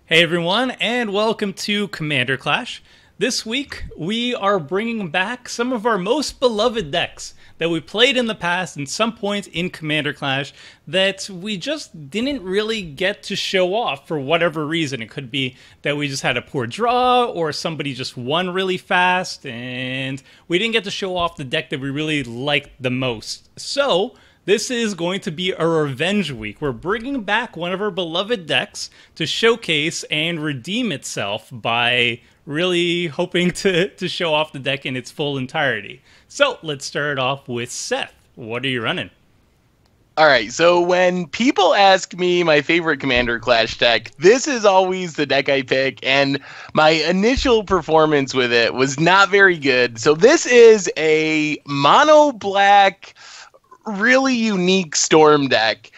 Hey everyone, and welcome to Commander Clash. This week, we are bringing back some of our most beloved decks that we played in the past and some point in Commander Clash that we just didn't really get to show off for whatever reason. It could be that we just had a poor draw, or somebody just won really fast, and we didn't get to show off the deck that we really liked the most. So, this is going to be a revenge week. We're bringing back one of our beloved decks to showcase and redeem itself by really hoping to show off the deck in its full entirety. So let's start off with Seth. What are you running? All right, so when people ask me my favorite Commander Clash deck, this is always the deck I pick, and my initial performance with it was not very good. So this is a mono-black, really unique storm deck.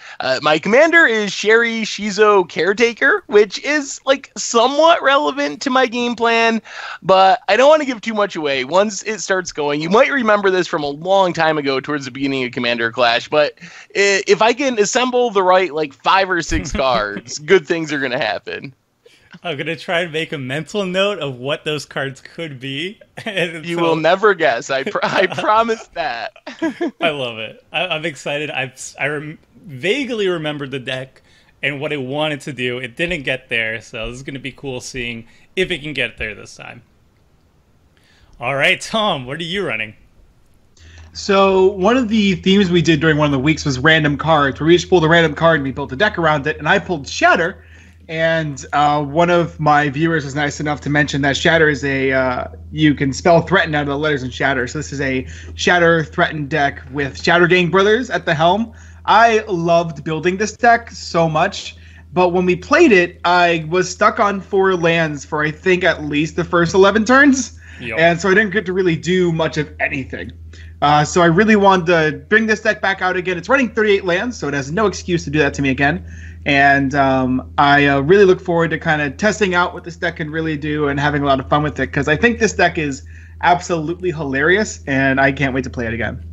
My commander is Shirei Shizo Caretaker, which is like somewhat relevant to my game plan, but I don't want to give too much away. Once it starts going, you might remember this from a long time ago towards the beginning of Commander Clash, but if I can assemble the right like 5 or 6 cards, good things are going to happen. I'm going to try and make a mental note of what those cards could be. You will never guess. I promise that. I love it. I'm excited. I vaguely remembered the deck and what it wanted to do. It didn't get there, so this is going to be cool seeing if it can get there this time. All right, Tom, what are you running? So one of the themes we did during one of the weeks was random cards, where we each pulled a random card and we built a deck around it, and I pulled Shatter. And one of my viewers was nice enough to mention that Shatter is you can spell threaten out of the letters in Shatter. So this is a Shatter threatened deck with Shattergang Brothers at the helm. I loved building this deck so much, but when we played it, I was stuck on 4 lands for I think at least the first 11 turns. Yep. And so I didn't get to really do much of anything. So I really wanted to bring this deck back out again. It's running 38 lands, so it has no excuse to do that to me again. And I really look forward to kind of testing out what this deck can really do and having a lot of fun with it, because I think this deck is absolutely hilarious, and I can't wait to play it again.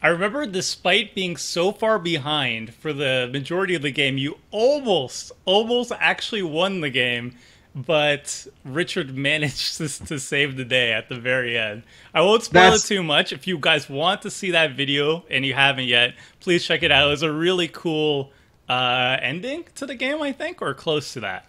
I remember, despite being so far behind for the majority of the game, you almost actually won the game, but Richard managed to save the day at the very end. I won't spoil it too much. If you guys want to see that video and you haven't yet, please check it out. It was a really cool ending to the game, I think, or close to that.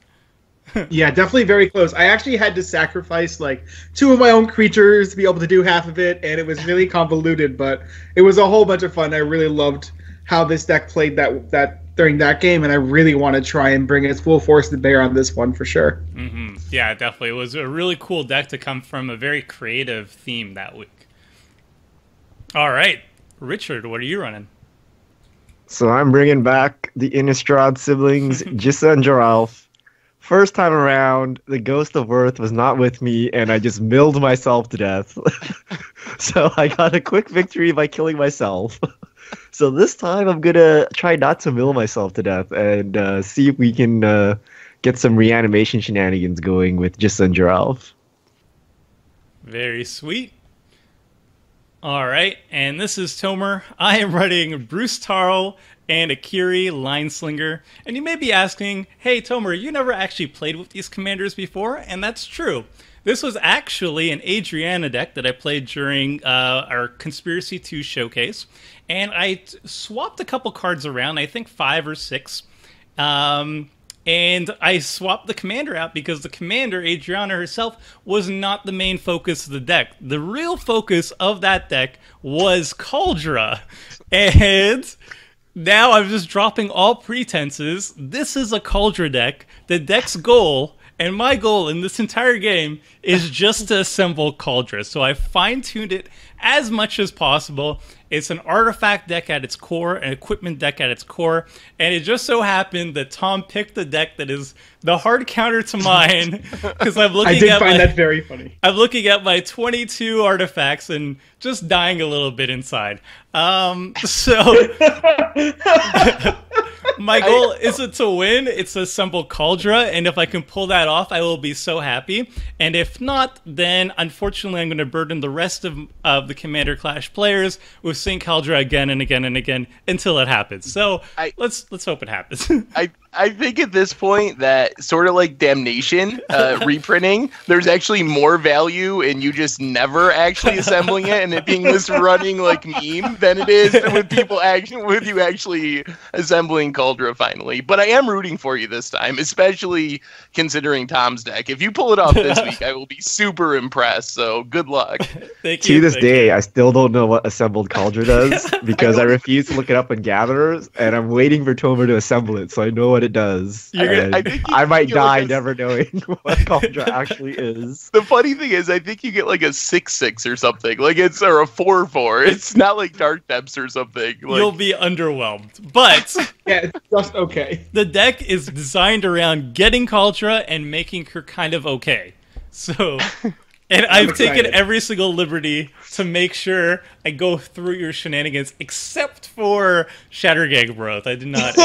Yeah, definitely very close. I actually had to sacrifice like 2 of my own creatures to be able to do half of it, and it was really convoluted, but it was a whole bunch of fun. I really loved how this deck played that during that game, and I really want to try and bring its full force to bear on this one for sure. Mm-hmm. Yeah, definitely. It was a really cool deck to come from a very creative theme that week. All right, Richard, what are you running? So I'm bringing back the Innistrad siblings, Gisa and Geralf. First time around, the Ghost of Earth was not with me, and I just milled myself to death. So I got a quick victory by killing myself. So this time I'm going to try not to mill myself to death and see if we can get some reanimation shenanigans going with Gisa and Geralf. Very sweet. All right, and this is Tomer. I am running Bruse Tarl and Akiri, Line-Slinger. And you may be asking, hey, Tomer, you never actually played with these commanders before? And that's true. This was actually an Adriana deck that I played during our Conspiracy 2 showcase. And I swapped a couple cards around, I think 5 or 6. And I swapped the commander out because the commander, Adriana herself, was not the main focus of the deck. The real focus of that deck was KALDRA. And now I'm just dropping all pretenses. This is a KALDRA deck. The deck's goal, and my goal in this entire game, is just to assemble KALDRA. So I fine-tuned it as much as possible. It's an artifact deck at its core, an equipment deck at its core, and it just so happened that Tom picked the deck that is the hard counter to mine, because I'm looking I did find that very funny. I'm looking at my 22 artifacts and just dying a little bit inside. My goal isn't to win, it's to assemble KALDRA, and if I can pull that off, I will be so happy. And if not, then unfortunately I'm going to burden the rest of the Commander Clash players with seeing KALDRA again and again and again until it happens. So let's hope it happens. I think at this point that sort of like Damnation reprinting, there's actually more value in you just never actually assembling it and it being this running like meme than it is with you actually assembling Cauldra finally. But I am rooting for you this time, especially considering Tom's deck. If you pull it off this week, I will be super impressed. So good luck. Thank you. To this day, I still don't know what assembled Cauldra does because I refuse to look it up in Gatherers, and I'm waiting for Tomer to assemble it so I know what it does. I might die never knowing what Cauldra actually is. The funny thing is, I think you get like a 6/6 or something, or a 4/4. It's not like Dark Depths or something. You'll be underwhelmed, but yeah, it's just okay. The deck is designed around getting Cauldra and making her kind of okay. So. And I've taken every single liberty to make sure I go through your shenanigans, except for Shattergang Brothers. I did not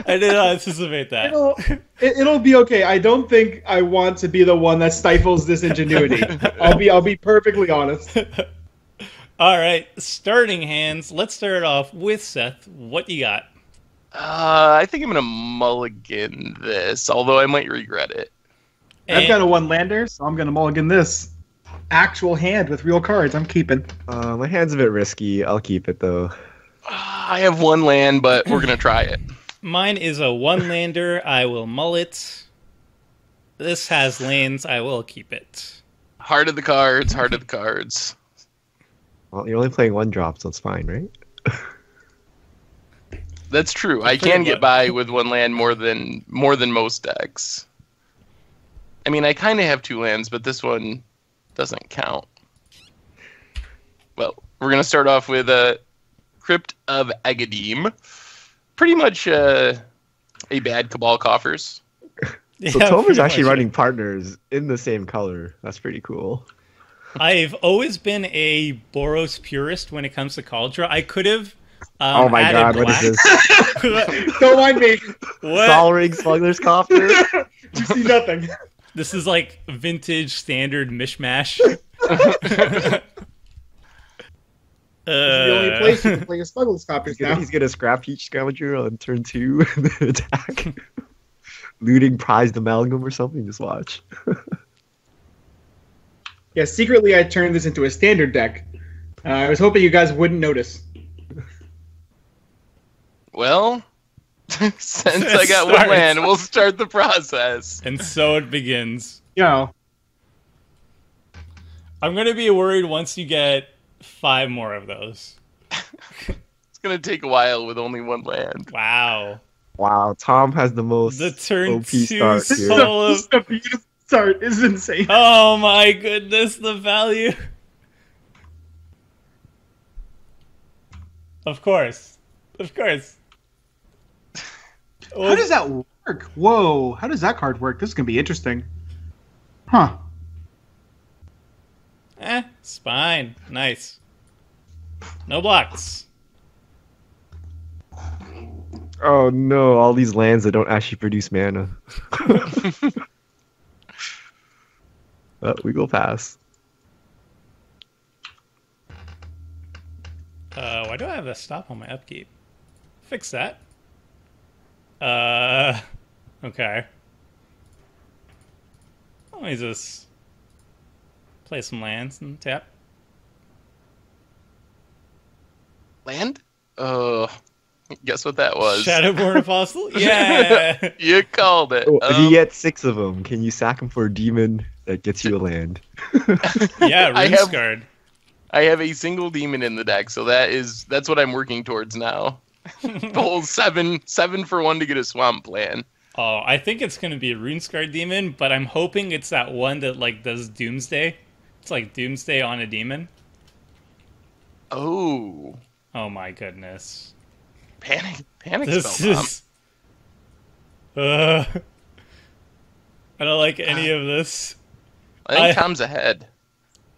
anticipate that. It'll be okay. I don't think I want to be the one that stifles this ingenuity. I'll be perfectly honest. All right, starting hands. Let's start off with Seth. What you got? I think I'm gonna mulligan this, although I might regret it. I've got a one-lander, so I'm going to mulligan this. Actual hand with real cards, I'm keeping. My hand's a bit risky. I'll keep it, though. I have one land, but we're going to try it. Mine is a one-lander. I will mull it. This has lands. I will keep it. Heart of the cards, heart of the cards. Well, you're only playing one drop, so it's fine, right? That's true. I can get by with one land more than most decks. I mean, I kind of have two lands, but this one doesn't count. Well, we're going to start off with Crypt of Agadim. Pretty much a bad Cabal Coffers. So Tomer's actually running partners in the same color. That's pretty cool. I've always been a Boros purist when it comes to Cauldra. I could have oh my god, black. what is this? Don't mind me. What? Sol Ring Smuggler's Coffer? You see nothing. This is like vintage standard mishmash. This is the only place you can play a Smuggler's Coppers now. He's gonna scrap each scavenger on turn 2 and then attack. Looting prized amalgam or something, just watch. Yeah, secretly I turned this into a standard deck. I was hoping you guys wouldn't notice. Well, since I got one land, we'll start the process. And so it begins. Yeah. I'm going to be worried once you get 5 more of those. It's going to take a while with only one land. Wow. Wow, Tom has the most the turn OP 2 start here. This is a beautiful start. This is insane. Oh my goodness, the value. Of course. Of course. How does that work? Whoa, how does that card work? This is going to be interesting. Huh. It's fine. Nice. No blocks. Oh no, all these lands that don't actually produce mana. We go pass. Why do I have a stop on my upkeep? Fix that. Okay. Let me just play some lands and tap. Land? Guess what that was? Shadowborn Apostle? Yeah! You called it. Oh, if you get 6 of them, can you sack them for a demon that gets you a land? Yeah, Runescarred. I have a single demon in the deck, so that's what I'm working towards now. The whole 7 for 1 to get a swamp plan. Oh, I think it's gonna be a Runescarred demon, but I'm hoping it's that one that like does Doomsday. It's like Doomsday on a demon. Oh. Oh my goodness. Panic This spell is... I don't like any of this. I think Tom's ahead.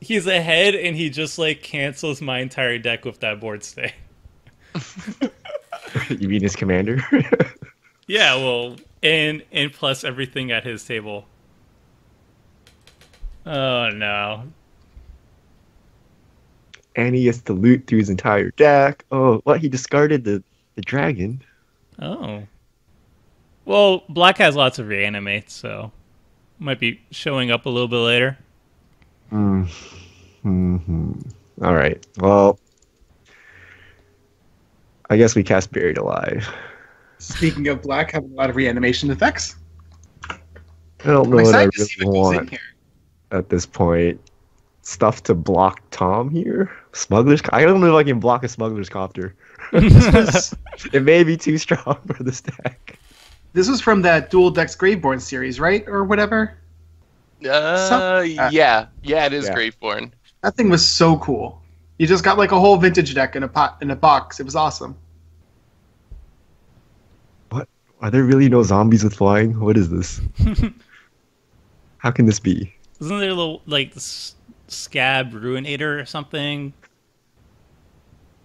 He's ahead, and he just like cancels my entire deck with that board stay. You mean his commander? Yeah, well, and plus everything at his table. Oh no. And he gets to loot through his entire deck. Oh, what? He discarded the dragon. Oh. Well, black has lots of reanimate, so might be showing up a little bit later. All right. Well, I guess we cast Buried Alive. Speaking of black, having a lot of reanimation effects. I don't know I'm what I excited to see really what goes in want here. at this point. Stuff to block Tom here? Smuggler's... I don't know if I can block a Smuggler's Copter. It may be too strong for this deck. This was from that Dual Decks Graveborn series, right? Or whatever? Yeah, it is Yeah. Graveborn. That thing was so cool. You just got like a whole vintage deck in a box. It was awesome. What? Are there really no zombies with flying? What is this? How can this be? Isn't there a little, like, Scab Ruinator or something?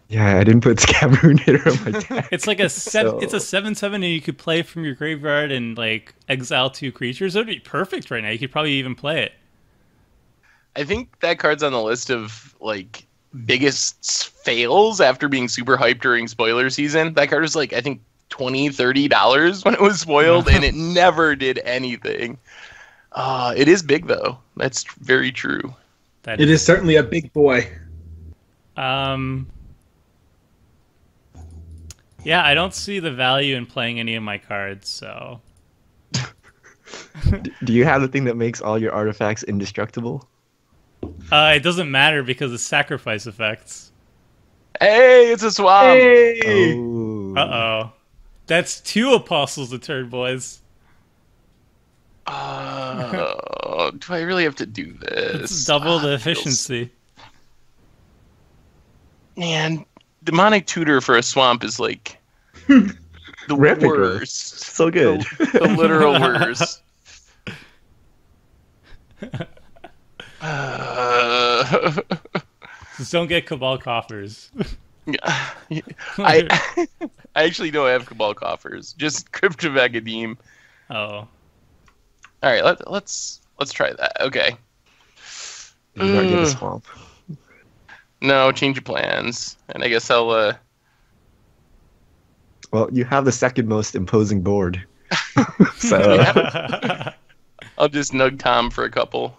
Yeah, I didn't put Scabrunator on my deck. It's like it's a 7/7, and you could play from your graveyard and like exile 2 creatures. It would be perfect right now. You could probably even play it. I think that card's on the list of like biggest fails after being super hyped during spoiler season. That card was like, I think $20-$30 when it was spoiled, and it never did anything. It is big though. That's very true. That It is certainly a big boy. Yeah, I don't see the value in playing any of my cards, so Do you have the thing that makes all your artifacts indestructible? it doesn't matter because it's sacrifice effects. Hey, it's a swamp. Hey! Oh. Uh-oh. That's 2 apostles a turn, boys. Do I really have to do this? It's double the It feels- efficiency. Man, demonic tutor for a swamp is like the Replica. worst. So good. The literal worst. Just don't get Cabal Coffers. I actually don't have Cabal Coffers. Just Crypt of Academe. Oh. All right, let's try that. Okay. Did you not get a swamp? No, change of plans, and I guess I'll. Well, you have the second most imposing board. So I'll just nug Tom for a couple.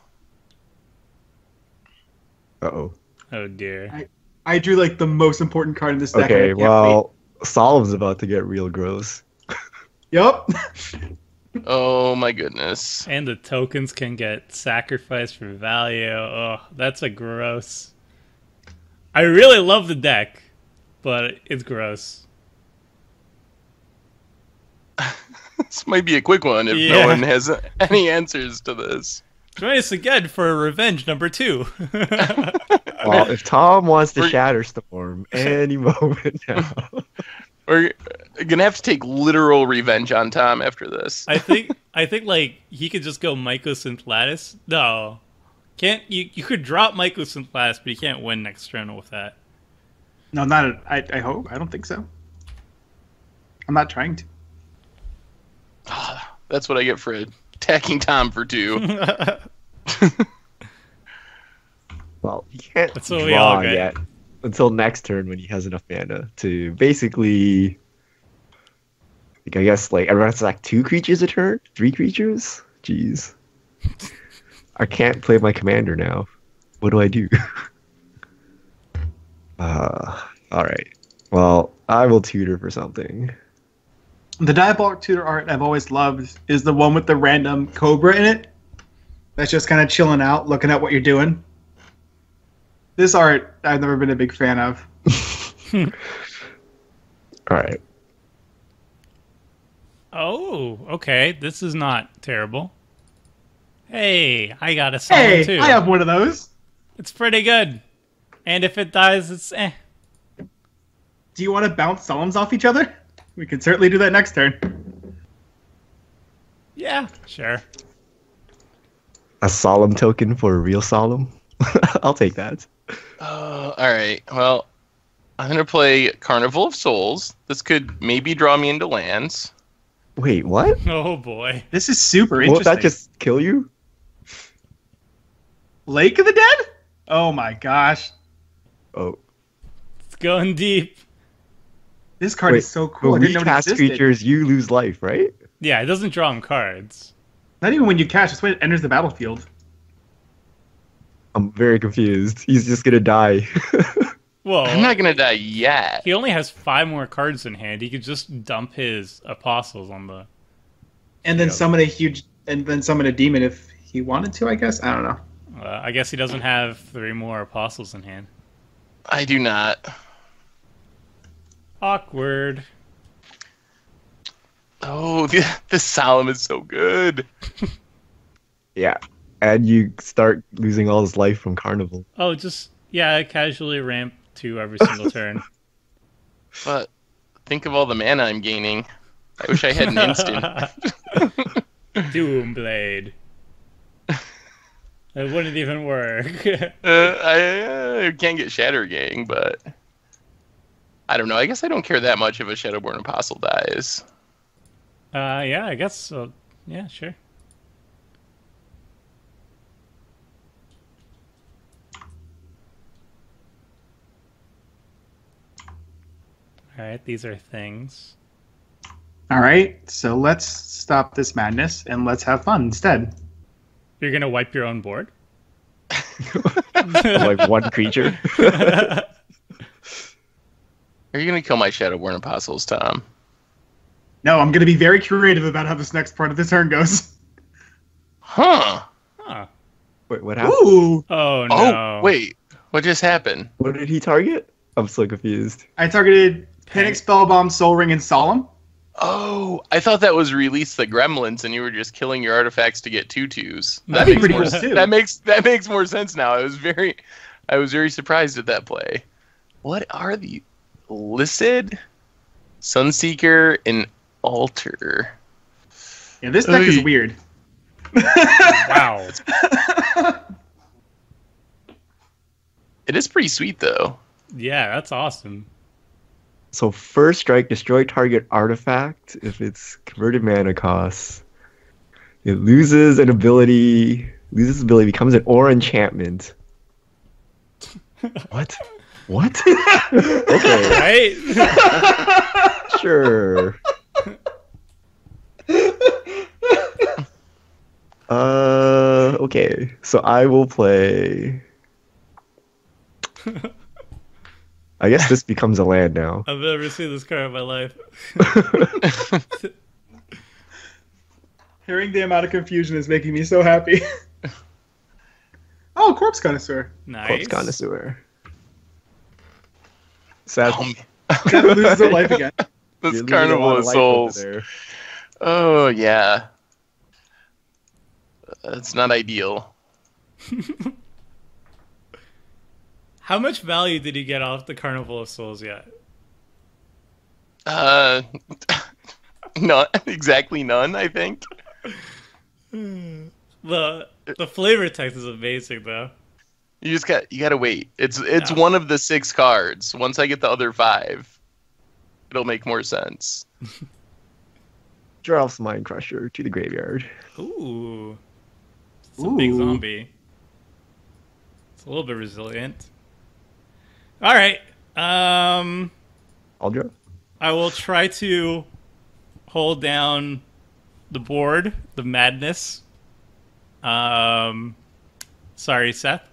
uh-oh. Oh dear. I drew like the most important card in this deck. Okay, and I can't well, Solemn's about to get real gross. wait. Yup. Oh my goodness. And the tokens can get sacrificed for value. Oh, that's a gross. I really love the deck, but it's gross. This might be a quick one if Yeah. no one has any answers to this. Join us again for Revenge number 2. Well, if Tom wants to We're- shatter storm any moment now. We're gonna have to take literal revenge on Tom after this. I think like he could just go Mycosynth Lattice. No. Can't you could drop Mycosynth Lattice, but you can't win next turn with that. No, not. I hope. I don't think so. I'm not trying to. That's what I get for attacking Tom for 2. Well, he can't That's what we all draw get. yet until next turn when he has enough mana to basically, like, I guess, like, everyone has to like 2 creatures a turn? 3 creatures? Jeez. I can't play my commander now. What do I do? Alright. Well, I will tutor for something. The Diabolic Tutor art I've always loved is the one with the random cobra in it. That's just kind of chilling out, looking at what you're doing. This art I've never been a big fan of. Alright. Oh, okay. This is not terrible. Hey, I got a Solemn Hey, too. I have one of those. It's pretty good. And if it dies, it's eh. Do you want to bounce Solemns off each other? We can certainly do that next turn. Yeah, sure. A solemn token for a real solemn? I'll take that. All right. Well, I'm gonna play Carnival of Souls. This could maybe draw me into lands. Wait, what? Oh boy. This is super Won't interesting. that just kill you? Lake of the Dead? Oh my gosh. Oh. It's going deep. This card Wait, is so cool. I when didn't we know it cast existed. creatures, you lose life, right? Yeah, it doesn't draw him cards. Not even when you cast, it's when it enters the battlefield. I'm very confused. He's just gonna die. Well, I'm not gonna die yet. he only has 5 more cards in hand. He could just dump his apostles on the... And then summon a demon if he wanted to, I guess? I don't know. I guess he doesn't have 3 more apostles in hand. I do not. Awkward. Oh, the Solemn is so good. Yeah. And you start losing all his life from Carnival. Oh, just, yeah, casually ramp 2 every single turn. But think of all the mana I'm gaining. I wish I had an instant. Doomblade. It wouldn't even work. I can't get Shattergang, but I don't know. I guess I don't care that much if a Shadowborn Apostle dies. Yeah, I guess so. Yeah, sure. Alright, these are things. Alright, so let's stop this madness and let's have fun instead. You're gonna wipe your own board? Like one creature. Are you going to kill my Shadowborn Apostles, Tom? No, I'm going to be very creative about how this next part of the turn goes. Huh. Huh. Wait, what happened? Ooh! Oh, no. Oh, wait. What just happened? What did he target? I'm so confused. I targeted Panic, Spellbomb, Soul Ring, and Solemn. Oh, I thought that was release the gremlins and you were just killing your artifacts to get 2/2s. That'd be pretty more, cool, too. that makes more sense now. I was very surprised at that play. What are the Lissid, Sunseeker, and Altar? Yeah, this deck is weird. Wow. It is pretty sweet though. Yeah, that's awesome. So first strike, destroy target artifact if it's converted mana costs. It loses ability, becomes an aura enchantment. What? What? Okay, Right? sure. Okay. So I will play. I guess this becomes a land now. I've never seen this card in my life. Hearing the amount of confusion is making me so happy. Oh, Corpse Connoisseur. Nice. Corpse Connoisseur. Seth, Oh, man. Seth loses her life again. This you're losing a Carnival lot of of life over Souls. there. Oh yeah. That's not ideal. How much value did he get off the Carnival of Souls yet? Not exactly none, I think. The flavor text is amazing though. You gotta wait. It's one of the 6 cards. Once I get the other 5, it'll make more sense. Geralf's Mind Crusher to the graveyard. Ooh. It's a big zombie. It's a little bit resilient. Alright. I'll draw. I will try to hold down the board, the madness. Sorry, Seth.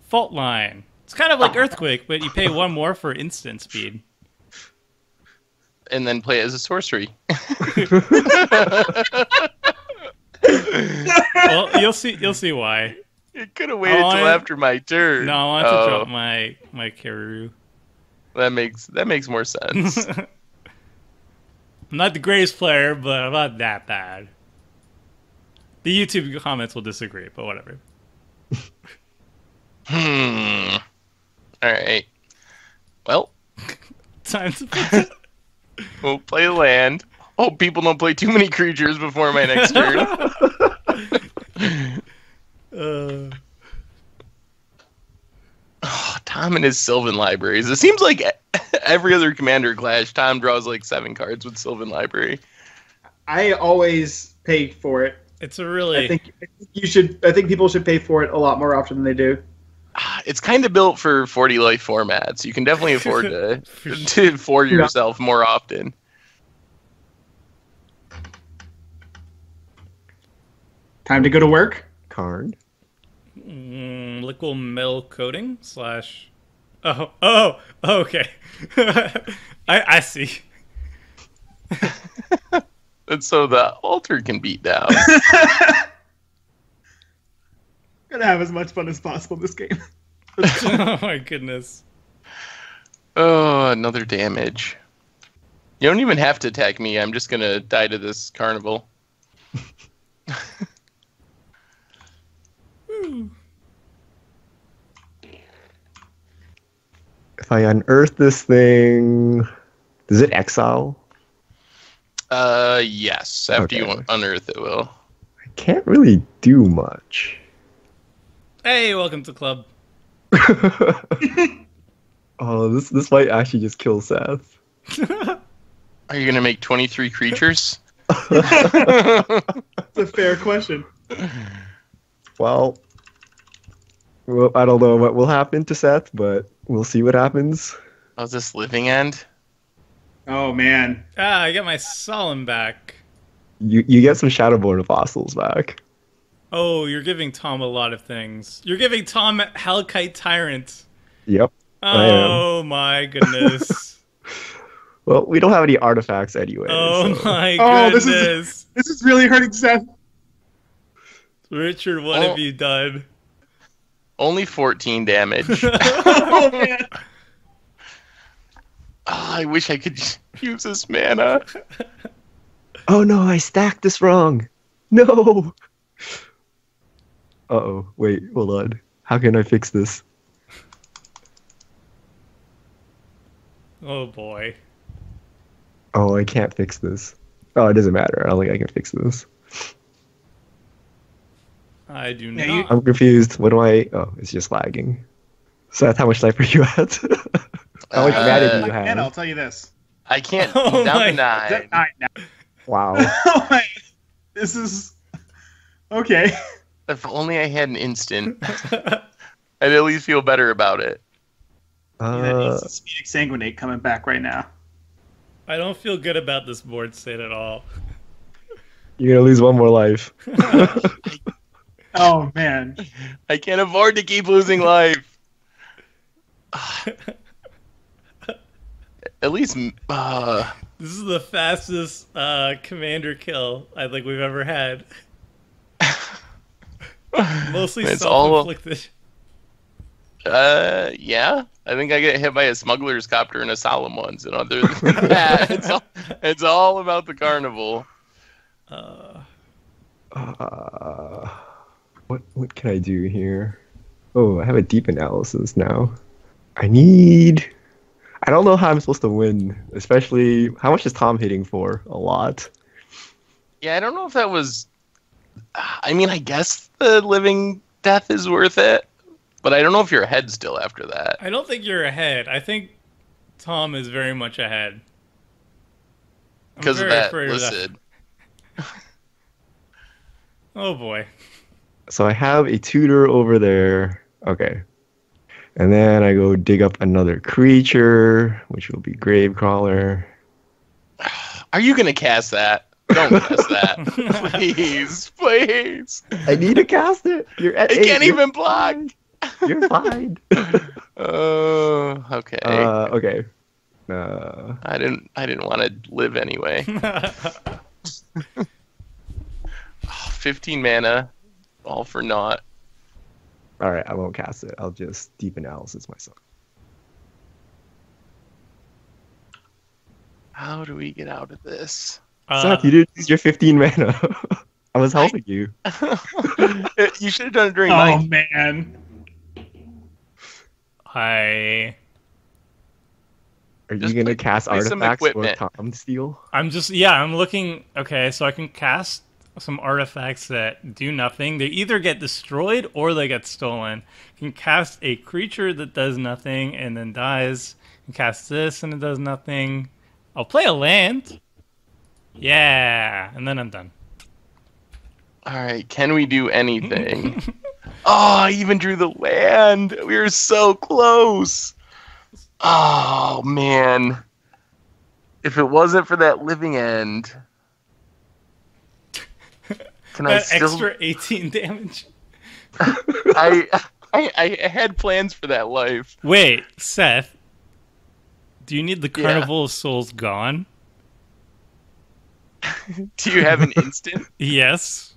Fault line. It's kind of like Earthquake, but you pay 1 more for instant speed. And then play it as a sorcery. Well, you'll see why. You could have waited till after my turn. No, I want to drop my Karoo. That makes more sense. I'm not the greatest player, but I'm not that bad. The YouTube comments will disagree, but whatever. All right. Well, Time to we'll play a land. Hope people don't play too many creatures before my next turn. Oh, Tom and his Sylvan libraries. It seems like every other Commander Clash, Tom draws like 7 cards with Sylvan Library. I always pay for it. It's a really. I think people should pay for it a lot more often than they do. It's kind of built for 40 life formats. You can definitely afford to for yourself more often. Time to go to work. Karn. Liquid metal coating / Oh, okay. I see. And so the altar can beat down. Gonna have as much fun as possible in this game. Oh my goodness. Oh, another damage. You don't even have to attack me. I'm just gonna die to this carnival. If I unearth this thing, does it exile? Yes. After you unearth it will. I can't really do much. Hey, welcome to the club. Oh, this might actually just kill Seth. Are you gonna make 23 creatures? It's a fair question. Well, I don't know what will happen to Seth, but we'll see what happens. Oh, is this living end? Oh man. I got my solemn back. You get some Shadowborn Apostles back. Oh, you're giving Tom a lot of things. You're giving Tom Halkite Tyrant. Yep. Oh my goodness. Well, we don't have any artifacts anyway. Oh so. my Oh, goodness. this is really hurting Seth. Richard, what have you done? Only 14 damage. Oh man. I wish I could use this mana. Oh no, I stacked this wrong. No. Uh-oh. Wait, hold on. How can I fix this? Oh boy. Oh, I can't fix this. Oh, it doesn't matter. I don't think I can fix this. I do Yeah, not. I'm confused. What do I... Oh, it's just lagging. Seth, how much life are you at? How much mana do you have? And I'll tell you this. I can't. Oh Down my- to Is that 9. 9 now? Wow. Oh my. This is okay. If only I had an instant, I'd at least feel better about it. That needs Speedic Sanguinate coming back right now. I don't feel good about this board state at all. You're gonna lose one more life. Oh man. I can't afford to keep losing life. At least, This is the fastest commander kill I think we've ever had. Mostly It's all- self-inflicted. yeah. I think I get hit by a smuggler's copter and a solemn ones, and other than that, it's all about the carnival. What can I do here? Oh, I have a deep analysis now. I don't know how I'm supposed to win, especially how much is Tom hitting for? A lot. Yeah, I don't know if that was. I mean, I guess the living death is worth it, but I don't know if you're ahead still after that. I don't think you're ahead. I think Tom is very much ahead. I'm Because of very that afraid of that. listed. Oh boy. So I have a tutor over there. Okay. And then I go dig up another creature, which will be Gravecrawler. Are you gonna cast that? Don't cast that, please, please. I need to cast it. You're at It 8. can't even block. You're fine. Oh, okay. Okay. I didn't want to live anyway. 15 mana, all for naught. All right, I won't cast it. I'll just deep analysis myself. How do we get out of this? Seth, you didn't use your 15 mana. I was helping you. You should have done it during Oh night. man. I Are Just you gonna play- cast play some artifacts or equipment. Tom steal? I'm just, yeah, I'm looking. Okay, so I can cast some artifacts that do nothing. They either get destroyed or they get stolen. I can cast a creature that does nothing and then dies. I can cast this and it does nothing. I'll play a land. Yeah, and then I'm done. All right, can we do anything? Oh, I even drew the land. We were so close. Oh, man. If it wasn't for that living end. life, and I That still extra 18 damage. I had plans for that life. Wait, Seth. Do you need the Yeah. Carnival of Souls gone? Do you have an instant? Yes.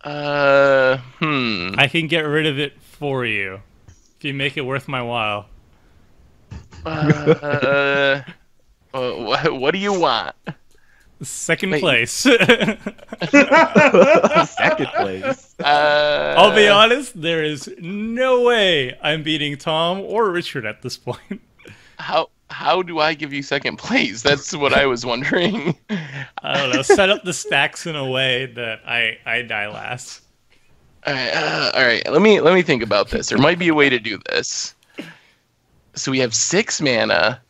I I can get rid of it for you. If you make it worth my while. What do you want? Second Wait. place. Second place. I'll be honest, there is no way I'm beating Tom or Richard at this point. How do I give you second place? That's what I was wondering. I don't know. Set up the stacks in a way that I die last. All right. Let me think about this. There might be a way to do this. So we have 6 mana.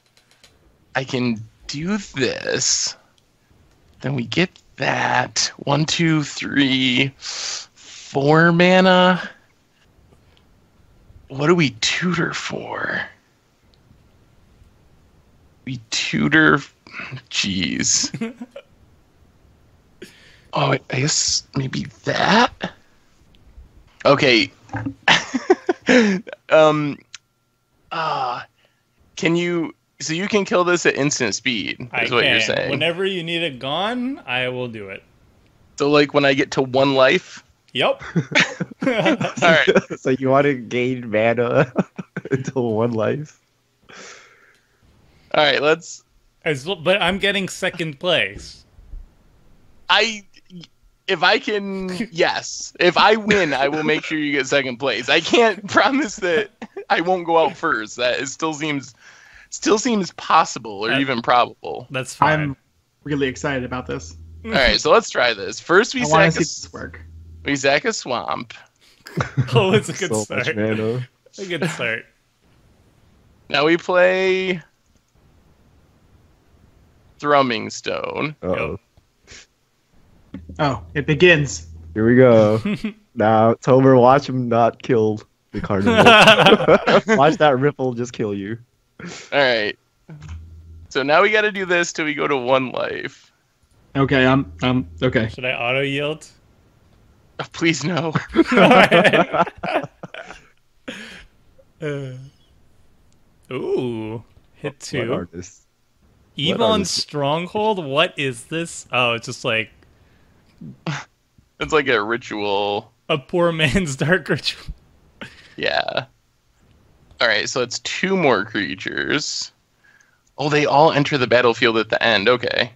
I can do this. Then we get that 1, 2, 3, 4 mana. What do we tutor for? We tutor. Jeez. Oh, I guess maybe that. Okay. Can you? So you can kill this at instant speed. Is what you're saying. Whenever you need it gone, I will do it. So like when I get to 1 life. Yep. All right. So you want to gain mana until 1 life? All right. Let's. But I'm getting second place. If I can, yes. If I win, I will make sure you get second place. I can't promise that I won't go out first. That it still seems possible or even probable. That's fine. I'm really excited about this. All right, so let's try this. First, we I want sack to see this work. a swamp. Oh, it's a good So start. much mana. A good start. Now we play Thrumming Stone. Uh-oh. Oh, it begins. Here we go. Now, Tomer, watch him not kill the carnival. Watch that ripple just kill you. All right. So now we got to do this till we go to 1 life. Okay, okay. Should I auto yield? Oh, please no. Ooh, hit What 2. artist? Evon artist? Stronghold. What is this? Oh, it's just like It's like a ritual. a poor man's dark ritual. Yeah. All right, so it's 2 more creatures. Oh, they all enter the battlefield at the end. Okay.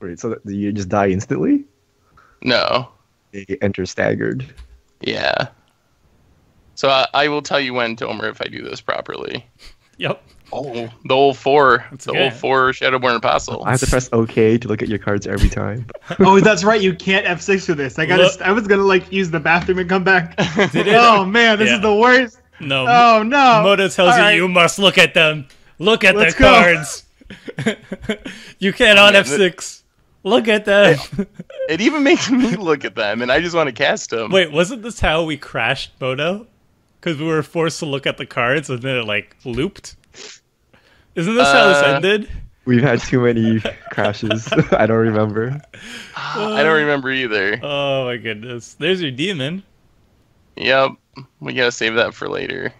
Wait, so do you just die instantly? No. They enter staggered. Yeah. So I will tell you when, Tomer, if I do this properly. Yep. Oh, the old 4. That's the okay. old 4 Shadowborn Apostle. I have to press OK to look at your cards every time. Oh, that's right. You can't F6 for this. I was gonna like use the bathroom and come back. Did it? Oh man, this Yeah. is the worst. No. Oh no. Moto tells All you right. you must look at them. Look at Let's their go. cards. You can't on man, F6. Look at them. It even makes me look at them, and I just want to cast them. Wait, wasn't this how we crashed Moto? Because we were forced to look at the cards and then it like looped. Isn't this how this ended? We've had too many crashes. I don't remember. I don't remember either. Oh my goodness. There's your demon. Yep. We gotta save that for later.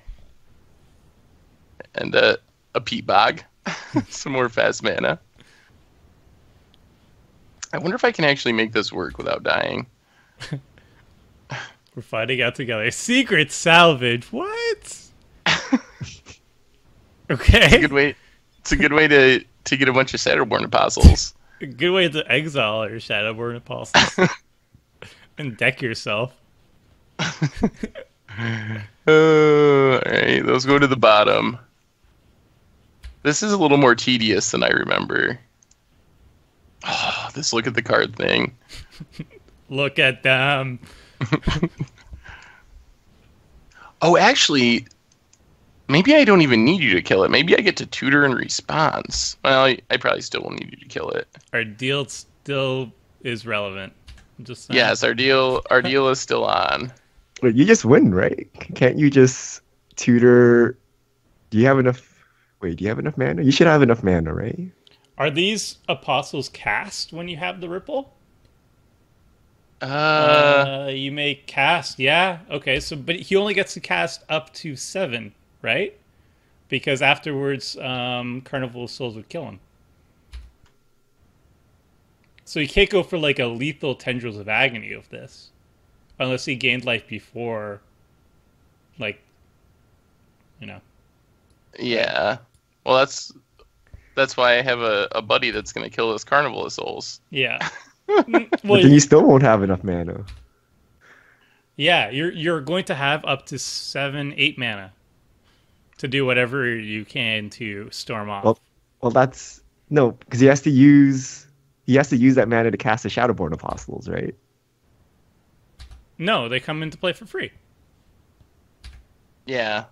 And a peat bog. Some more fast mana. I wonder if I can actually make this work without dying. We're fighting out together. Secret salvage. What? Okay. It's a good way. It's a good way to get a bunch of Shadowborn Apostles. A good way to exile your Shadowborn Apostles. And deck yourself. All right, those go to the bottom. This is a little more tedious than I remember. Oh, this look at the card thing. Look at them. Oh, actually, maybe I don't even need you to kill it. Maybe I get to tutor in response. Well, I probably still will need you to kill it. Our deal still is relevant. I'm just saying. Yes, our deal is still on. Wait, you just win, right? Can't you just tutor? Do you have enough? Wait, do you have enough mana? You should have enough mana, right? Are these apostles cast when you have the ripple? You may cast, yeah. Okay, so but he only gets to cast up to 7, right? Because afterwards, Carnival of Souls would kill him. So he can't go for like a lethal Tendrils of Agony of this, unless he gained life before, like, you know. Yeah. Well, that's why I have a buddy that's going to kill this Carnival of Souls. Yeah. But then you still won't have enough mana. Yeah, you're going to have up to 7, 8 mana to do whatever you can to storm off. Well, that's no, because he has to use that mana to cast the Shadowborn Apostles, right? No, they come into play for free. Yeah.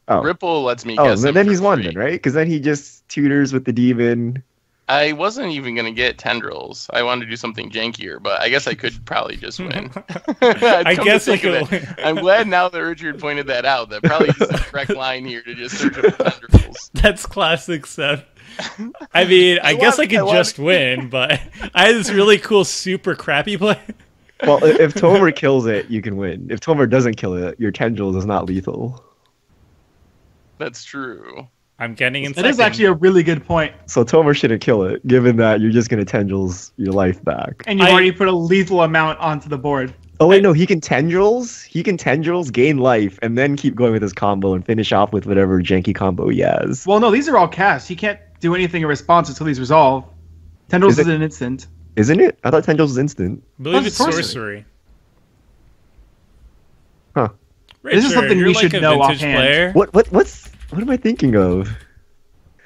Oh. Ripple lets me. Oh, then he's won, then, right? Because then he just tutors with the demon. I wasn't even going to get Tendrils. I wanted to do something jankier, but I guess I could probably just win. I guess I could win. I'm glad now that Richard pointed that out. That probably is the correct line here to just search up Tendrils. That's classic Seth. I mean, I guess I could just win, but I had this really cool, super crappy play. Well, if Tomer kills it, you can win. If Tomer doesn't kill it, your Tendrils is not lethal. That's true. I'm getting in. That is actually a really good point. So Tomer shouldn't kill it, given that you're just going to Tendrils your life back. And you've already put a lethal amount onto the board. Oh wait, no, he can Tendrils, gain life, and then keep going with his combo and finish off with whatever janky combo he has. Well, no, these are all casts. He can't do anything in response until these resolve. Tendrils is an instant. Isn't it? I thought Tendrils was instant. I believe it's sorcery. Huh. Richard, this is something we should know offhand. What am I thinking of?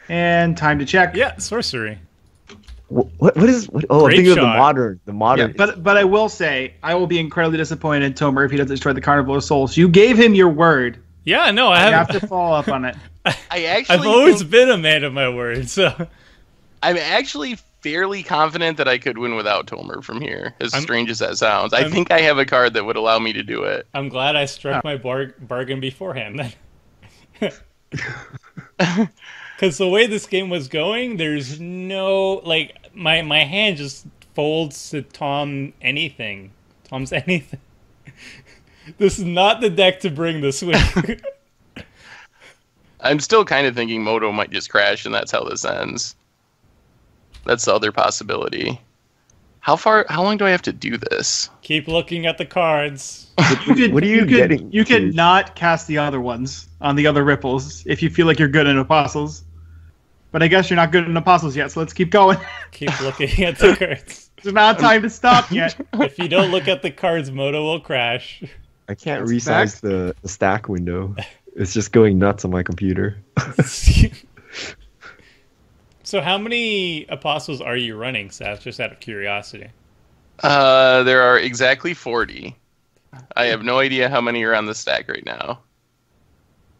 And time to check. Yeah, sorcery. Oh, I'm thinking of the modern. Yeah, but I will say, I will be incredibly disappointed in Tomer if he doesn't destroy the Carnival of Souls. You gave him your word. Yeah, no, I have to follow up on it. I've always been a man of my word, so I'm actually fairly confident that I could win without Tomer from here, as strange as that sounds. I think I have a card that would allow me to do it. I'm glad I struck my bargain beforehand then. Because the way this game was going, there's no, like, my hand just folds to Tom's anything. This is not the deck to bring this week. I'm still kind of thinking Moto might just crash and that's how this ends. That's the other possibility. How long do I have to do this? Keep looking at the cards. What are you getting? You can not cast the other ones on the other ripples if you feel like you're good in Apostles. But I guess you're not good in Apostles yet, so let's keep going. Keep looking at the cards. There's not time to stop yet. If you don't look at the cards, Moto will crash. I can't resize the stack window. It's just going nuts on my computer. So how many Apostles are you running, Seth, just out of curiosity? There are exactly 40. I have no idea how many are on the stack right now.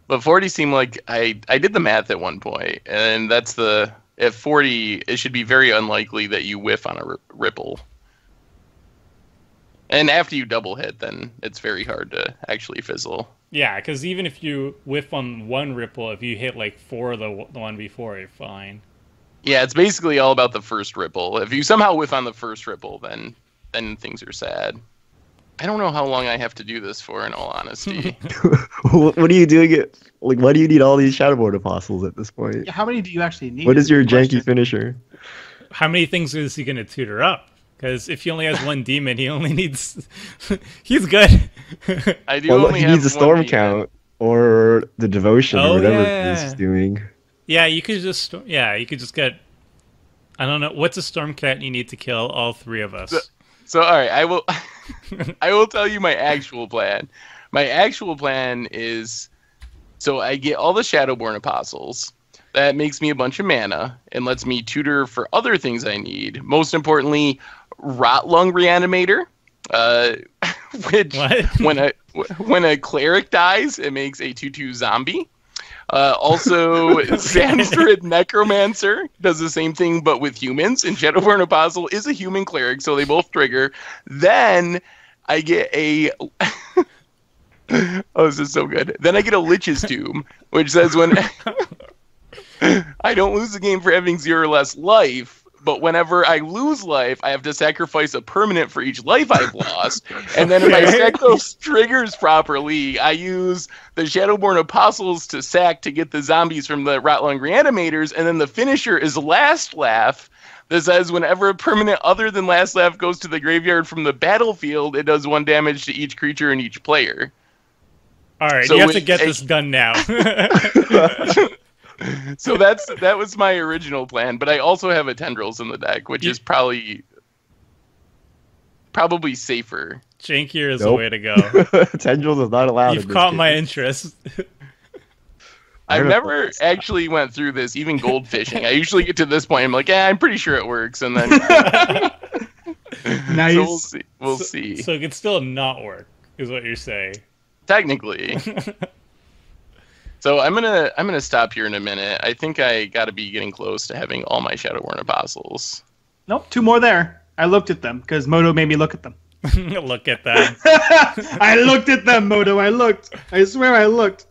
But 40 seemed like I did the math at one point, and that's at 40, it should be very unlikely that you whiff on a ripple. And after you double hit, then it's very hard to actually fizzle. Yeah, because even if you whiff on one ripple, if you hit like 4 of the one before, you're fine. Yeah, it's basically all about the first ripple. If you somehow whiff on the first ripple, then things are sad. I don't know how long I have to do this for, in all honesty. What are you doing it? Like, why do you need all these Shadowborn Apostles at this point? Yeah, how many do you actually need? What is your janky finisher? How many things is he going to tutor up? Because if he only has one demon, he only needs... He's good. I do only he have needs a storm demon. count or the devotion or whatever he's doing. Yeah, you could just get... I don't know. What's a storm count you need to kill all 3 of us? So all right, I will tell you my actual plan. My actual plan is, so I get all the Shadowborn Apostles. That makes me a bunch of mana and lets me tutor for other things I need. Most importantly, Rot Lung Reanimator, which when a cleric dies, it makes a 2/2 zombie. Also, Sanford Necromancer does the same thing, but with humans. And Shadowborn Apostle is a human cleric, so they both trigger. Then I get a... Oh, this is so good. Then I get a Lich's Tomb, which says when... I don't lose the game for having 0 or less life, but whenever I lose life, I have to sacrifice a permanent for each life I've lost. And then if I stack those triggers properly, I use the Shadowborn Apostles to sack to get the zombies from the Rotlung Reanimators, and then the finisher is Last Laugh. That says whenever a permanent other than Last Laugh goes to the graveyard from the battlefield, it does 1 damage to each creature and each player. All right, So you have to get this done now. So that was my original plan, but I also have a Tendrils in the deck, which is probably safer. Jankier is the way to go. Tendrils is not allowed. You've caught my interest. I've never actually went through this, even gold fishing. I usually get to this point, I'm like, I'm pretty sure it works, and then Nice. So we'll see. So it could still not work, is what you're saying. Technically. So I'm gonna stop here in a minute. I think I gotta be getting close to having all my Shadowborn Apostles. Nope, 2 more there. I looked at them because Moto made me look at them. Look at that. I looked at them, Moto. I looked. I swear I looked.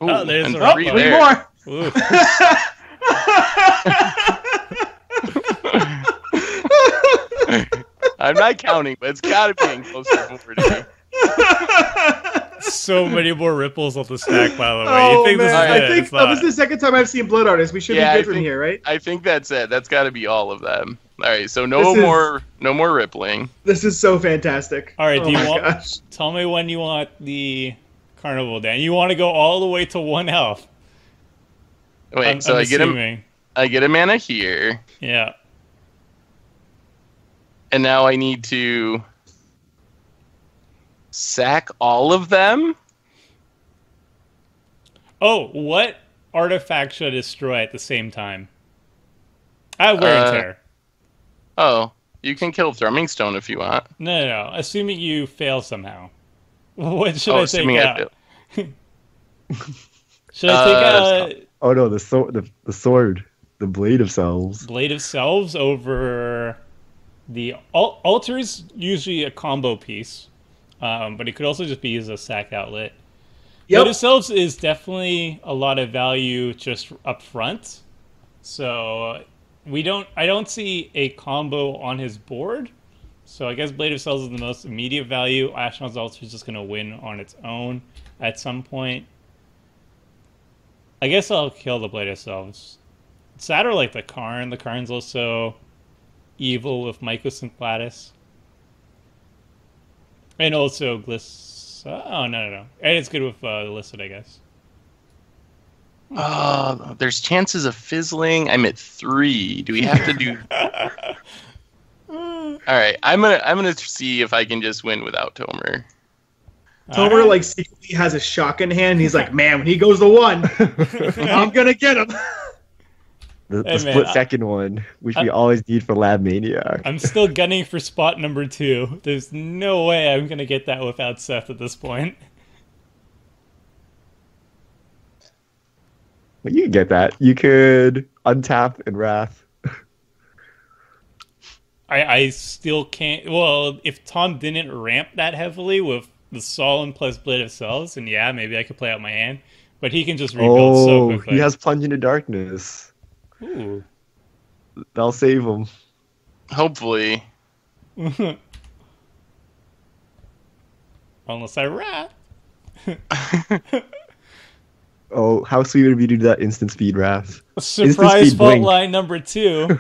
Ooh, Oh, there's and a 3 Rotlung. there. More. Ooh. I'm not counting, but it's gotta be in close to 40. So many more ripples on the stack, by the way. Oh, You think this is man. it? I think It's that was not. the second time I've seen Blood Artist. We should be good from here, right? I think that's it. That's gotta be all of them. All right, so This is- no more rippling. This is so fantastic. All right, Oh do you my want? gosh. Tell me when you want the carnival, Dan. You want to go all the way to 1 health? Wait, I'm I assuming. get a mana here, Yeah. and now I need to sack all of them. Oh, what artifact should I destroy at the same time? Wear and tear. Oh, you can kill Thrumming Stone if you want. No. Assuming you fail somehow. What should Oh, I take assuming I out? fail. Should I take out Oh no, the sword, the blade of selves. Blade of Selves over the Altar's usually a combo piece, but it could also just be as a sack outlet. Yep. Blade of Selves is definitely a lot of value just up front, so I don't see a combo on his board. So I guess Blade of Selves is the most immediate value. Ashnod's Altar is just going to win on its own at some point. I guess I'll kill the Blade of Selves. Sadder like the Karn. The Karn's also evil with Mycos and Gladys. And also Gliss. Oh, no. And it's good with Illicit, I guess. Oh, there's chances of fizzling. I'm at 3. Do we have to do? All right, I'm gonna see if I can just win without Tomer. Tomer like secretly has a shotgun hand. And he's like, man, when he goes to 1, I'm gonna get him. The Hey, man, split-second one, which we always need for Lab Maniac. I'm still gunning for spot number 2. There's no way I'm gonna get that without Seth at this point. Well, you can get that. You could untap and Wrath. I still can't. Well, if Tom didn't ramp that heavily with the Solemn plus Blade of Selves, then yeah, maybe I could play out my hand. But he can just rebuild so quickly. He has Plunge into Darkness. Ooh. That'll save him. Hopefully. Unless I rat. Oh, how sweet would it be to do that instant speed Wrath? Surprise speed fault blink. line number 2.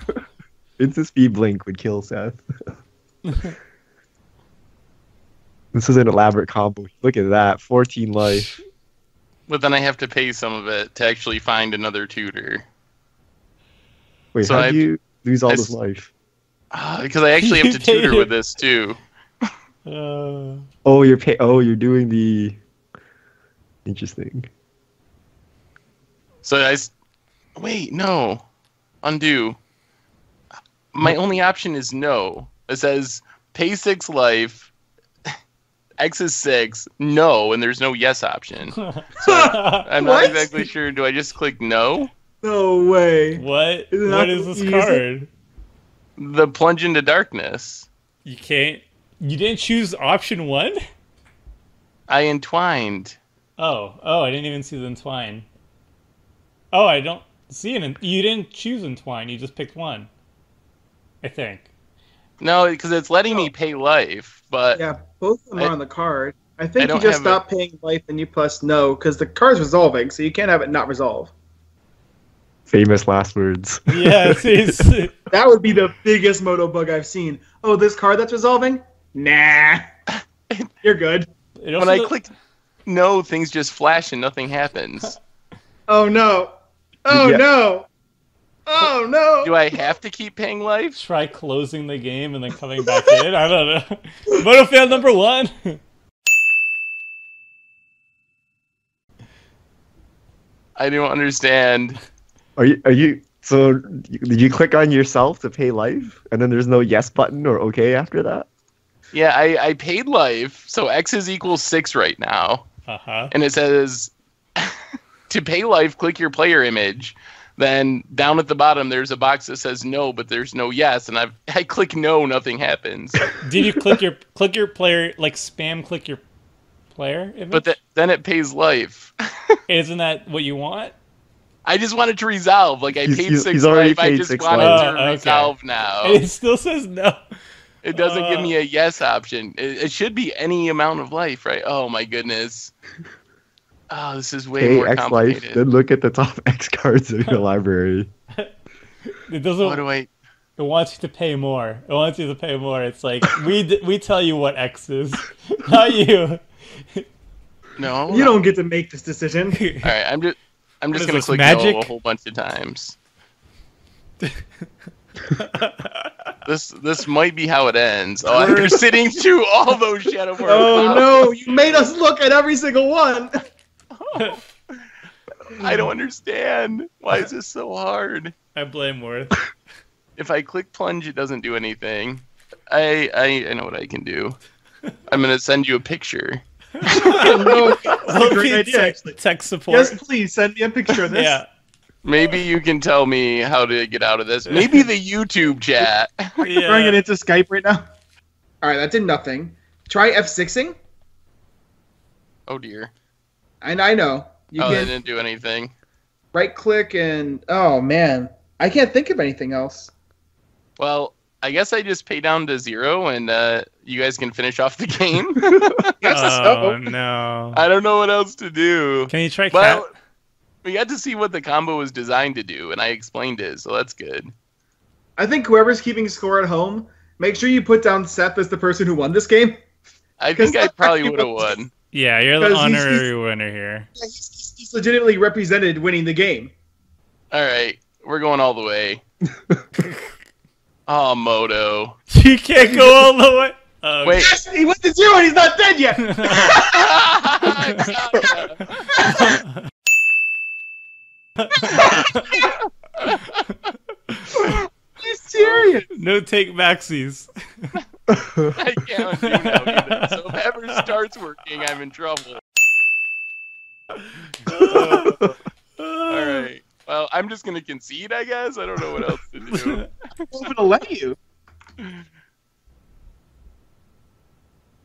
Instant speed blink would kill Seth. This is an elaborate combo. Look at that, 14 life. But then I have to pay some of it to actually find another tutor. Wait, So how do you lose all I this s- life? Because I actually have to tutor with this too. Oh, you're doing the. Interesting. So wait, no, undo. My only option is no. It says pay 6 life, X is 6, no, and there's no yes option. So I'm not What? exactly sure. Do I just click no? No way. What? Isn't What that is this easy? card? The plunge into darkness. You can't. You didn't choose option 1? I entwined. Oh, I didn't even see the entwine. Oh, I don't. See, and you didn't choose Entwine. You just picked one. I think. No, because it's letting me pay life, but Yeah, both of them are on the card. I I think you don't just have stop paying life and you plus no, because the card's resolving, so you can't have it not resolve. Famous last words. Yeah, it's That would be the biggest moto bug I've seen. Oh, this card that's resolving? Nah. You're good. when I click no, things just flash and nothing happens. Oh no. Oh Yeah. no. Oh no. Do I have to keep paying life? try closing the game and then coming back in. I don't know. Moto fail number 1. I don't understand. Are you? So did you click on yourself to pay life, and then there's no yes button or okay after that? Yeah, I paid life, so X is equals 6 right now. And it says, to pay life, click your player image. Then down at the bottom, there's a box that says no, but there's no yes. And I click no, nothing happens. Did you click your player, like spam click your player image? But then it pays life. Isn't that what you want? I just wanted to resolve. Like, I paid He's 6 already life. I paid just 6 wanted life. to Okay. resolve now. And it still says no. It doesn't give me a yes option. It should be any amount of life, right? Oh, my goodness. Oh, this is way Pay more X life, complicated. then look at the top X cards in your library. It doesn't. What do I... It wants you to pay more. It wants you to pay more. It's like we tell you what X is, not you. No? You don't get to make this decision. All right, I'm just is going to this, click magic? no a whole bunch of times. This might be how it ends. Oh, after sitting through all those Shadowborn. Oh no, you made us look at every single one. I don't understand. Why is this so hard? I blame Worth. If I click plunge, it doesn't do anything. I know what I can do. I'm gonna send you a picture. No, that's a great idea, actually. Tech support. Yes, please send me a picture of this. Yeah. Maybe you can tell me how to get out of this. Maybe the YouTube chat. Throwing it into Skype right now. All right, that did nothing. Try F6ing. Oh dear. And I know you Oh, that can didn't do anything. right click and oh man, I can't think of anything else. Well, I guess I just pay down to 0 and you guys can finish off the game. Yes, Oh no. I don't know what else to do. Can you try Well, cat? we got to see what the combo was designed to do, and I explained it, so that's good. I think whoever's keeping score at home, make sure you put down Seth as the person who won this game. I think I Seth probably actually would have won. won. Yeah, you're the because honorary winner here. He's legitimately represented winning the game. All right, we're going all the way. Oh, Moto. You can't go all the way. Oh, Wait. Yes, he went to 0 and he's not dead yet. He's serious. No take maxis. I can't do now either. So if ever starts working, I'm in trouble. All right. Well, I'm just gonna concede, I guess. I don't know what else to do. I'm gonna let you.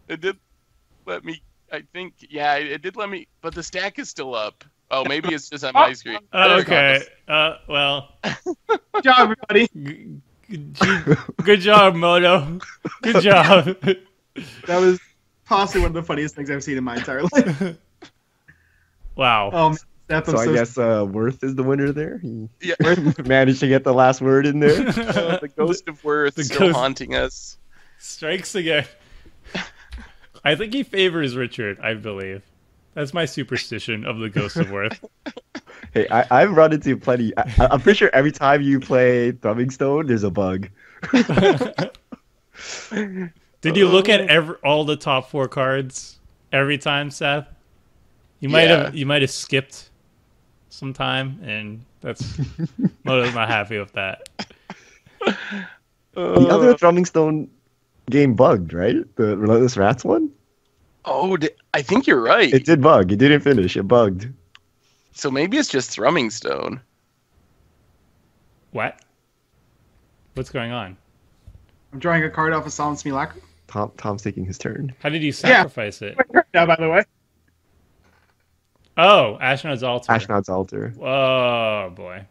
It did let me. I think, yeah, it did let me. But the stack is still up. Oh, maybe it's just on my screen. There it Okay. goes. Well. Good job, everybody. Good job, Moto. Good job. That was possibly one of the funniest things I've seen in my entire life. Wow. Man, Seth, I'm So I guess Worth is the winner there. He Yeah. managed to get the last word in there. The ghost of Worth The still ghost- haunting us. Strikes again. I think he favors Richard, I believe. That's my superstition of the Ghost of Worth. Hey, I've run into plenty. I'm pretty sure every time you play Thrumming Stone, there's a bug. Did you look at all the top 4 cards every time, Seth? You might have skipped some time, and that's Moto's not happy with that. The other Thrumming Stone game bugged, right? The Relentless Rats one? Oh, I think you're right. It did bug. It didn't finish. It bugged. So maybe it's just Thrumming Stone. What? What's going on? I'm drawing a card off of Silence Simulacrum. Tom's taking his turn. How did you sacrifice it? Now, by the way. Oh, Ashnod's Altar. Ashnod's Altar. Oh, boy.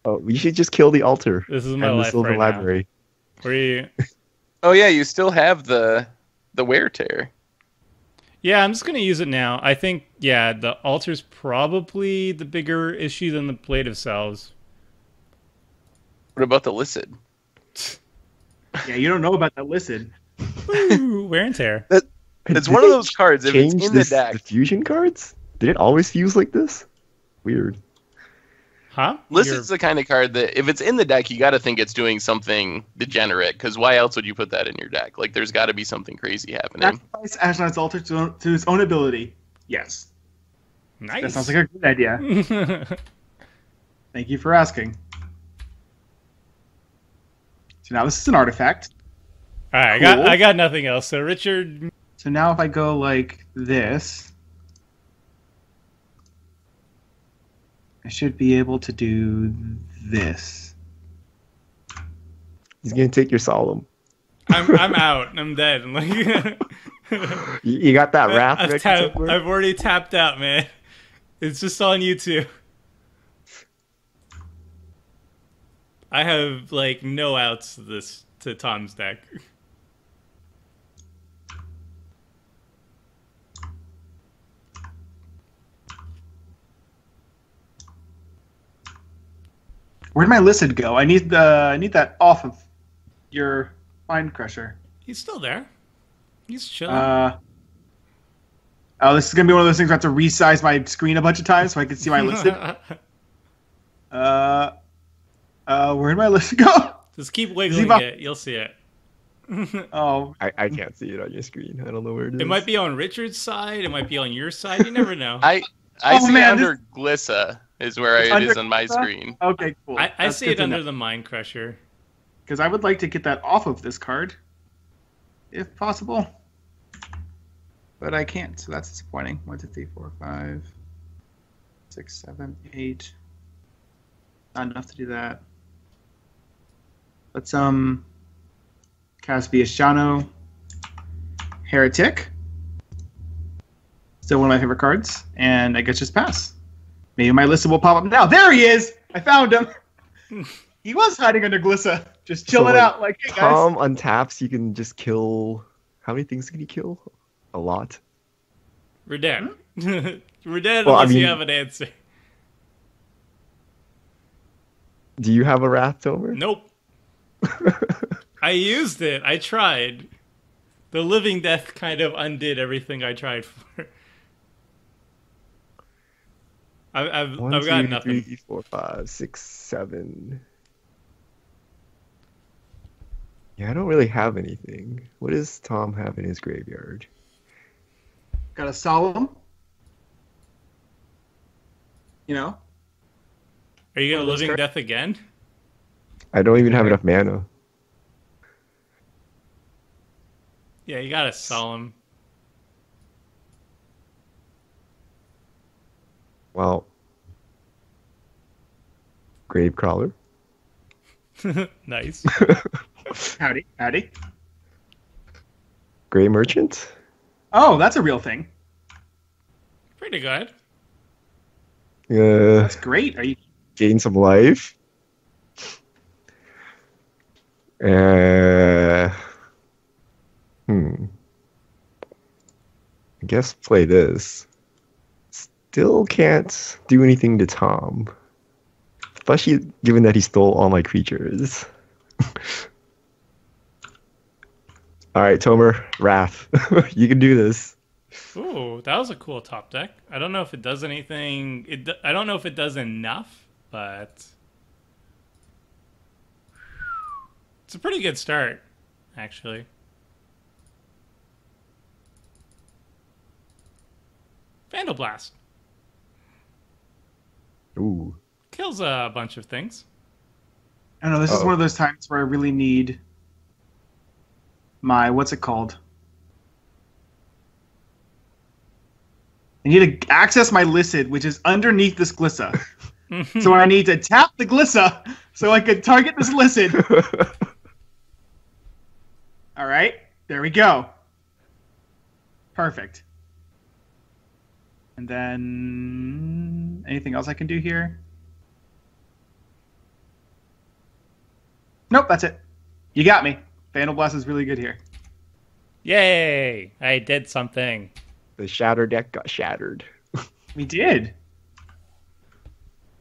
Oh, we should just kill the altar. This is my and the life Sylvan right now. Library. Where you? Oh yeah, you still have the wear tear. Yeah, I'm just gonna use it now. I think the altar's probably the bigger issue than the Blade of Selves. What about the Licid? Yeah, you don't know about that listed. Woo, wear and tear. It's Did one of they those cards. If it's change in the deck, the fusion cards? Did it always fuse like this? Weird. Huh? Licid's the kind of card that if it's in the deck, you got to think it's doing something degenerate. Because why else would you put that in your deck? Like, there's got to be something crazy happening. Sacrifice Ashnod's altar to his own ability. Yes. Nice. That sounds like a good idea. Thank you for asking. So now this is an artifact. All right, Cool. I got nothing else. So Richard, So now if I go like this, I should be able to do this. He's gonna take your solemn. I'm out. I'm dead. Like, You got that wrath. Rick, I've somewhere? already tapped out, man. It's just on you two. I have like no outs to Tom's deck. Where'd my Licid go? I need that off of your Mind Crusher. He's still there. He's chilling. Oh, this is gonna be one of those things where I have to resize my screen a bunch of times so I can see my Licid. Where'd my Licid go? Just keep wiggling it. You'll see it. Oh, I can't see it on your screen. I don't know where it is. It might be on Richard's side. It might be on your side. You never know. I Oh, see man, under Glissa is where It's it under is on my Glissa? screen. okay, cool. I That's see good it to under know. the Mind Crusher. Because I would like to get that off of this card, if possible. But I can't, so that's disappointing. 1, 2, 3, 4, 5, 6, 7, 8. Not enough to do that. Let's cast via Shano. Heretic. Still one of my favorite cards, and I guess just pass. Maybe my list will pop up now. There he is! I found him. He was hiding under Glissa, just chilling out. Like, hey guys. Tom untaps. You can just kill. How many things can he kill? A lot. We're dead. We're dead Well, I unless you mean- have an answer. Do you have a wrath, Tomer? Nope. I used it. I tried. The living death kind of undid everything I tried for. I've got nothing. 3, 4, 5, 6, 7. Yeah, I don't really have anything. What does Tom have in his graveyard? Got a Solemn. You know? Are you gonna those living cards? death again? I don't even have enough mana. Yeah, you got a solemn. Well, Gravecrawler. Nice. Howdy. Howdy. Grey Merchant. Oh, that's a real thing. Pretty good. That's great. Are you Gain some life. I guess play this. Still can't do anything to Tom. Especially given that he stole all my creatures. Alright, Tomer, Wrath. You can do this. Ooh, that was a cool top deck. I don't know if it does anything. I don't know if it does enough, but it's a pretty good start, actually. Vandal Blast Ooh. kills a bunch of things. I don't know, this is Uh-oh. one of those times where I really need my what's it called? I need to access my Licid, which is underneath this Glissa. So I need to tap the Glissa so I can target this Licid. All right, there we go. Perfect. And then anything else I can do here? Nope, that's it. You got me. Vandal Blast is really good here. Yay! I did something. The Shatter deck got shattered. We did.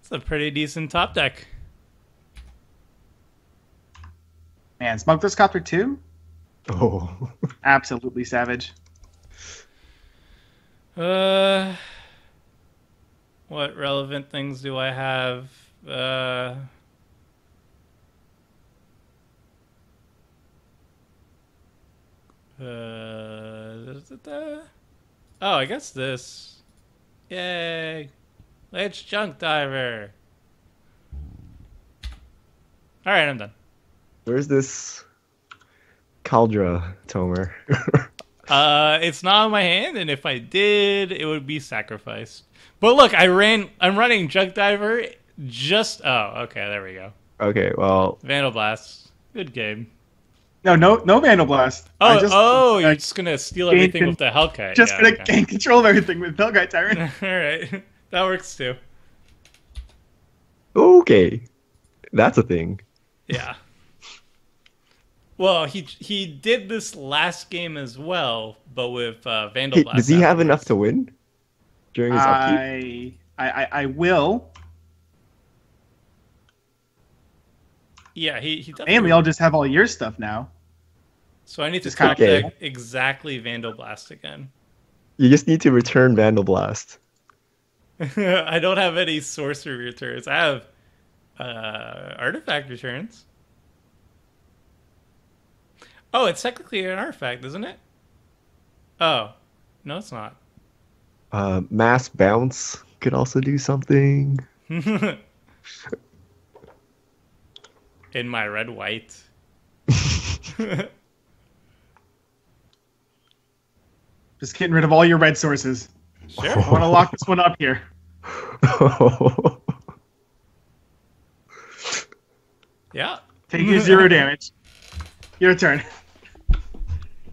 It's a pretty decent top deck. Man, Smuggler's Copter 2? Oh. Absolutely savage. What relevant things do I have? Oh, I guess this. Yay! Let's Junk Diver. All right, I'm done. Where's this Kaldra, Tomer? It's not on my hand, and if I did, it would be sacrificed. But look, I'm running Junk Diver. Oh, okay, there we go. Okay, well, Vandal Blast, good game. No Vandal Blast. You're just gonna steal everything with the Hellkite. Just gonna gain control of everything with Hellkite Tyrant. All right, that works too. okay, that's a thing. Yeah. Well, he did this last game as well, but with Vandal Blast. Does he have enough to win during his upkeep? I will. Yeah, he definitely. Mainly, I'll just have all your stuff now. So I need to Just kinda top deck exactly Vandal Blast again. You just need to return Vandal Blast. I don't have any sorcery returns. I have artifact returns. Oh, it's technically an artifact, isn't it? Oh, no, it's not. Mass Bounce could also do something. In my red-white. Just getting rid of all your red sources. Sure. I want to lock this one up here. Yeah. Take your 0 damage. Your turn.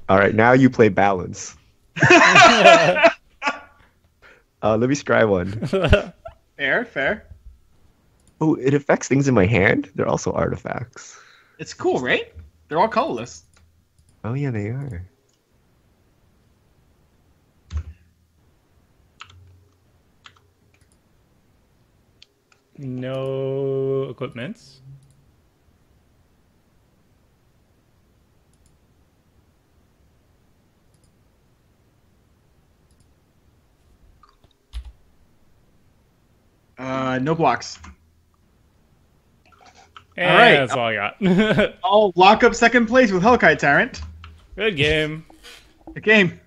All right, now you play Balance. Let me scry one. Fair. Oh, it affects things in my hand? They're also artifacts. It's cool, right? They're all colorless. Oh, yeah, they are. No equipments. No blocks. And all right. That's all I got. I'll lock up second place with Hellkite Tyrant. Good game. The game.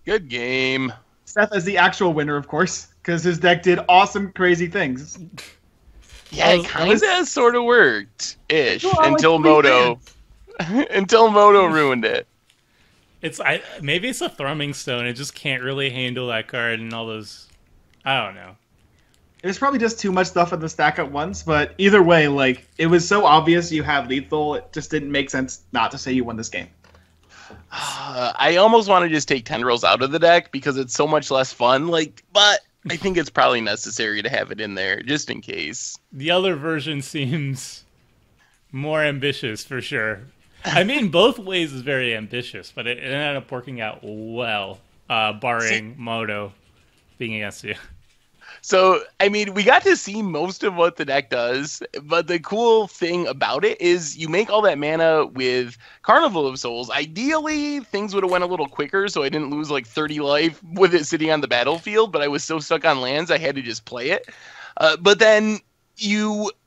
Good game. Seth is the actual winner, of course, because his deck did awesome, crazy things. Yeah, it kind of sort of worked ish No, until like Moto until Moto ruined it. Maybe it's a Thrumming Stone. It just can't really handle that card and all those. I don't know. There's probably just too much stuff in the stack at once, but either way, like, it was so obvious you have lethal, it just didn't make sense not to say you won this game. I almost want to just take Tendrils out of the deck because it's so much less fun. But I think it's probably necessary to have it in there just in case. The other version seems more ambitious for sure. I mean, both ways is very ambitious, but it ended up working out well, barring Moto being against you. So, I mean, we got to see most of what the deck does, but the cool thing about it is you make all that mana with Carnival of Souls. Ideally, things would have went a little quicker, so I didn't lose like 30 life with it sitting on the battlefield, but I was so stuck on lands, I had to just play it. But then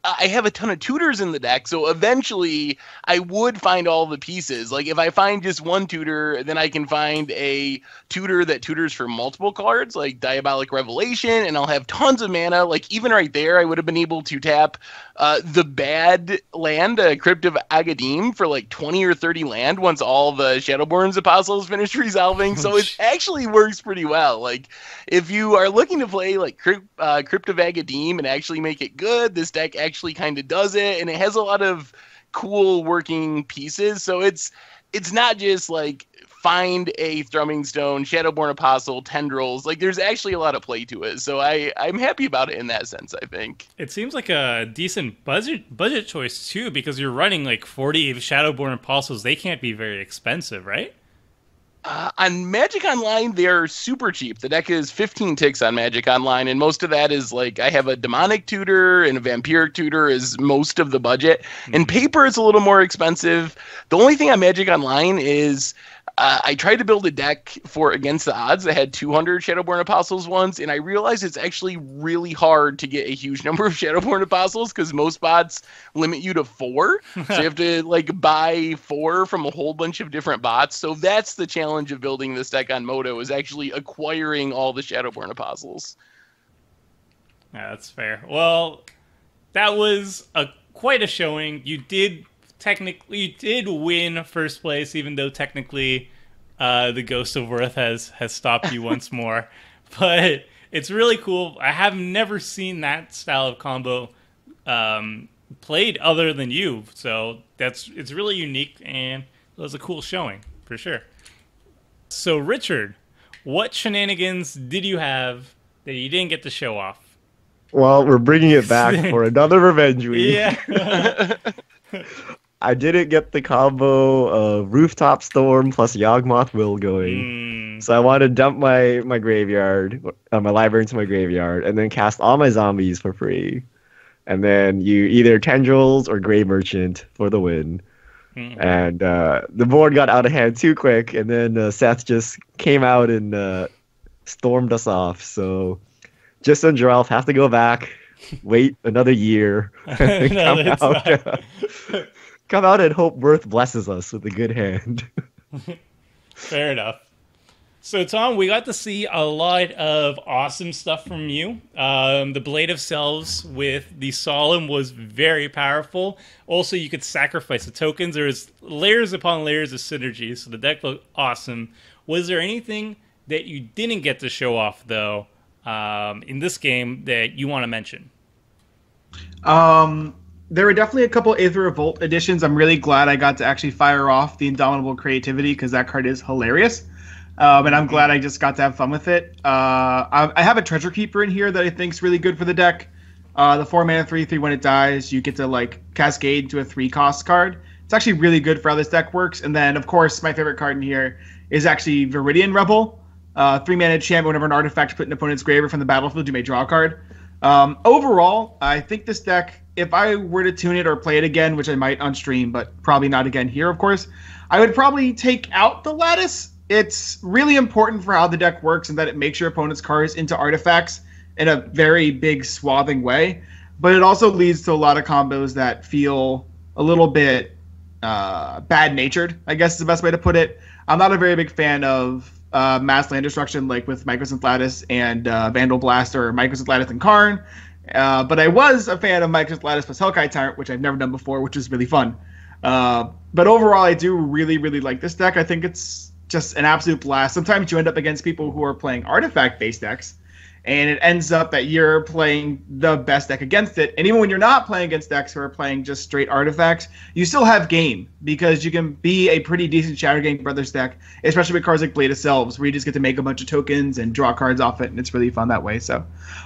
I have a ton of tutors in the deck, so eventually I would find all the pieces. Like, if I find just one tutor, then I can find a tutor that tutors for multiple cards, like Diabolic Revelation, and I'll have tons of mana. Like, even right there, I would have been able to tap the bad land, Crypt of Agadim, for like 20 or 30 land once all the Shadowborn Apostles finish resolving, so it actually works pretty well. Like, if you are looking to play like Crypt of Agadim and actually make it good, this deck actually kind of does it, and it has a lot of cool working pieces. So it's not just like find a Thrumming Stone, Shadowborn Apostle, Tendrils. Like, there's actually a lot of play to it. So I'm happy about it in that sense, I think. It seems like a decent budget choice, too, because you're running like 40 Shadowborn Apostles. They can't be very expensive, right? On Magic Online, they're super cheap. The deck is 15 ticks on Magic Online, and most of that is like I have a Demonic Tutor and a Vampiric Tutor is most of the budget. And paper is a little more expensive. The only thing on Magic Online is I tried to build a deck for Against the Odds that had 200 Shadowborn Apostles once, and I realized it's actually really hard to get a huge number of Shadowborn Apostles because most bots limit you to 4. So you have to like buy 4 from a whole bunch of different bots. So that's the challenge of building this deck on Moto, is actually acquiring all the Shadowborn Apostles. Yeah, that's fair. Well, that was quite a showing. You did win first place, even though technically the Ghost of Worth has stopped you once more. But it's really cool. I have never seen that style of combo played other than you. So it's really unique, and it was a cool showing for sure. So Richard, what shenanigans did you have that you didn't get to show off? Well, we're bringing it back for another revenge week. Yeah. I didn't get the combo of Rooftop Storm plus Yawgmoth Will going. So I wanted to dump my graveyard, my library into my graveyard, and then cast all my zombies for free. And then you either Tendrils or Grey Merchant for the win. And the board got out of hand too quick, and then Seth just came out and stormed us off. So Gisa and Geralf have to go back, wait another year, and come out and hope Worth blesses us with a good hand. Fair enough. So, Tom, we got to see a lot of awesome stuff from you. The Blade of Selves with the Solemn was very powerful. Also, you could sacrifice the tokens. There was layers upon layers of synergy, so the deck looked awesome. Was there anything that you didn't get to show off, though, in this game that you want to mention? There were definitely a couple Aether Revolt editions. I'm really glad I got to actually fire off the Indomitable Creativity because that card is hilarious. And I'm glad I just got to have fun with it. I have a Treasure Keeper in here that I think is really good for the deck. The 4-mana 3/3, when it dies, you get to like cascade to a 3-cost card. It's actually really good for how this deck works. And then, of course, my favorite card in here is actually Viridian Rebel. 3-mana champion, whenever an artifact put in an opponent's grave or from the battlefield, you may draw a card. Overall, I think this deck, if I were to tune it or play it again, which I might on stream, but probably not again here, of course, I would probably take out the Lattice. It's really important for how the deck works and that it makes your opponent's cards into artifacts in a very big, swathing way. But it also leads to a lot of combos that feel a little bit bad-natured, I guess is the best way to put it. I'm not a very big fan of mass land destruction like with Mycosynth Lattice and Vandal Blast or Mycosynth Lattice and Karn. But I was a fan of Mycosynth Lattice plus Hellkite Tyrant, which I've never done before, which is really fun. But overall, I do really, really like this deck. I think it's just an absolute blast. Sometimes you end up against people who are playing artifact-based decks, and it ends up that you're playing the best deck against it. And even when you're not playing against decks who are playing just straight artifacts, you still have game, because you can be a pretty decent Shattergang Brothers deck, especially with cards like Blade of Selves, where you just get to make a bunch of tokens and draw cards off it, and it's really fun that way. So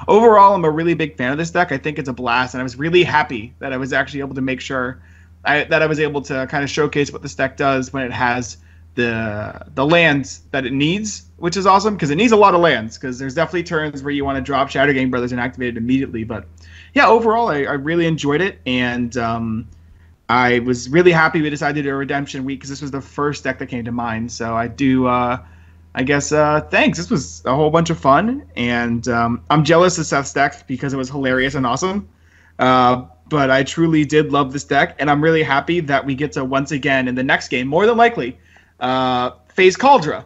overall, I'm a really big fan of this deck. I think it's a blast, and I was really happy that I was actually able to make sure that I was able to kind of showcase what this deck does when it has the lands that it needs, which is awesome because it needs a lot of lands, because there's definitely turns where you want to drop Shattergang Brothers and activate it immediately. But yeah, overall, I really enjoyed it, and I was really happy we decided to do a redemption week because this was the first deck that came to mind. So I do, I guess, thanks. This was a whole bunch of fun, and I'm jealous of Seth's deck because it was hilarious and awesome. But I truly did love this deck, and I'm really happy that we get to once again in the next game, more than likely, phase Kaldra,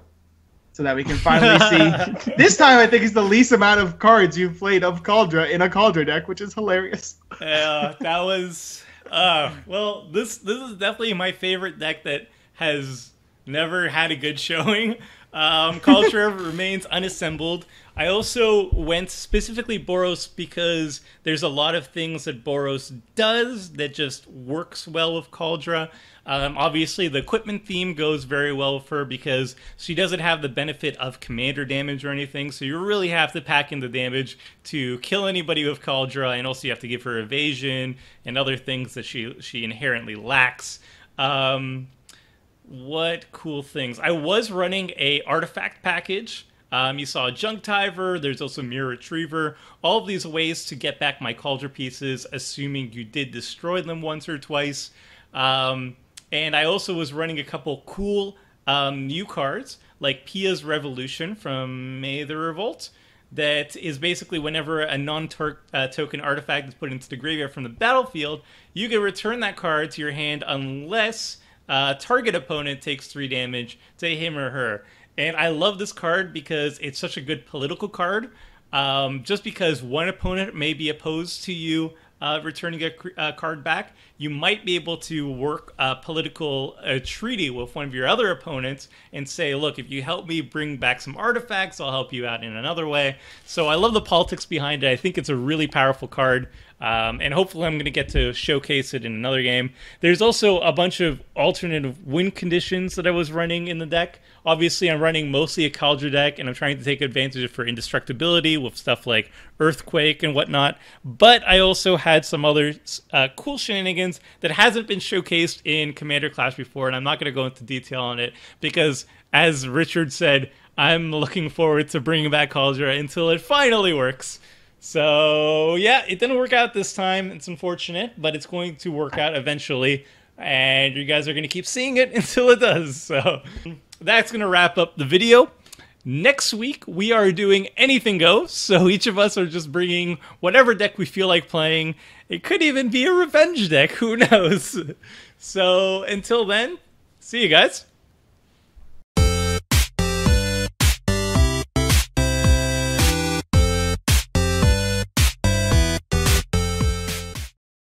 so that we can finally see. This time, I think is the least amount of cards you've played of Kaldra in a Kaldra deck, which is hilarious. Yeah, that was. Well, this is definitely my favorite deck that has never had a good showing. Culture remains unassembled. I also went specifically Boros because there's a lot of things that Boros does that just works well with KALDRA. Obviously, the equipment theme goes very well with her because she doesn't have the benefit of commander damage or anything, so you really have to pack in the damage to kill anybody with KALDRA, and also you have to give her evasion and other things that she inherently lacks. What cool things? I was running a artifact package. You saw a Junk Diver, there's also Mirror Retriever, all of these ways to get back my KALDRA pieces, assuming you did destroy them once or twice. And I also was running a couple cool new cards, like Pia's Revolution from May the Revolt, that is basically whenever a non-token artifact is put into the graveyard from the battlefield, you can return that card to your hand unless target opponent takes 3 damage to him or her. And I love this card because it's such a good political card. Just because one opponent may be opposed to you returning a card back, you might be able to work a political treaty with one of your other opponents and say, look, if you help me bring back some artifacts, I'll help you out in another way. So I love the politics behind it. I think it's a really powerful card. And hopefully I'm going to get to showcase it in another game. There's also a bunch of alternative win conditions that I was running in the deck. Obviously, I'm running mostly a KALDRA deck, and I'm trying to take advantage of her indestructibility with stuff like Earthquake and whatnot. But I also had some other cool shenanigans that hasn't been showcased in Commander Clash before, and I'm not going to go into detail on it because, as Richard said, I'm looking forward to bringing back KALDRA until it finally works. So, yeah, it didn't work out this time. It's unfortunate, but it's going to work out eventually. And you guys are going to keep seeing it until it does. So, that's going to wrap up the video. Next week, we are doing Anything Goes. So, each of us are just bringing whatever deck we feel like playing. It could even be a revenge deck. Who knows? So, until then, see you guys.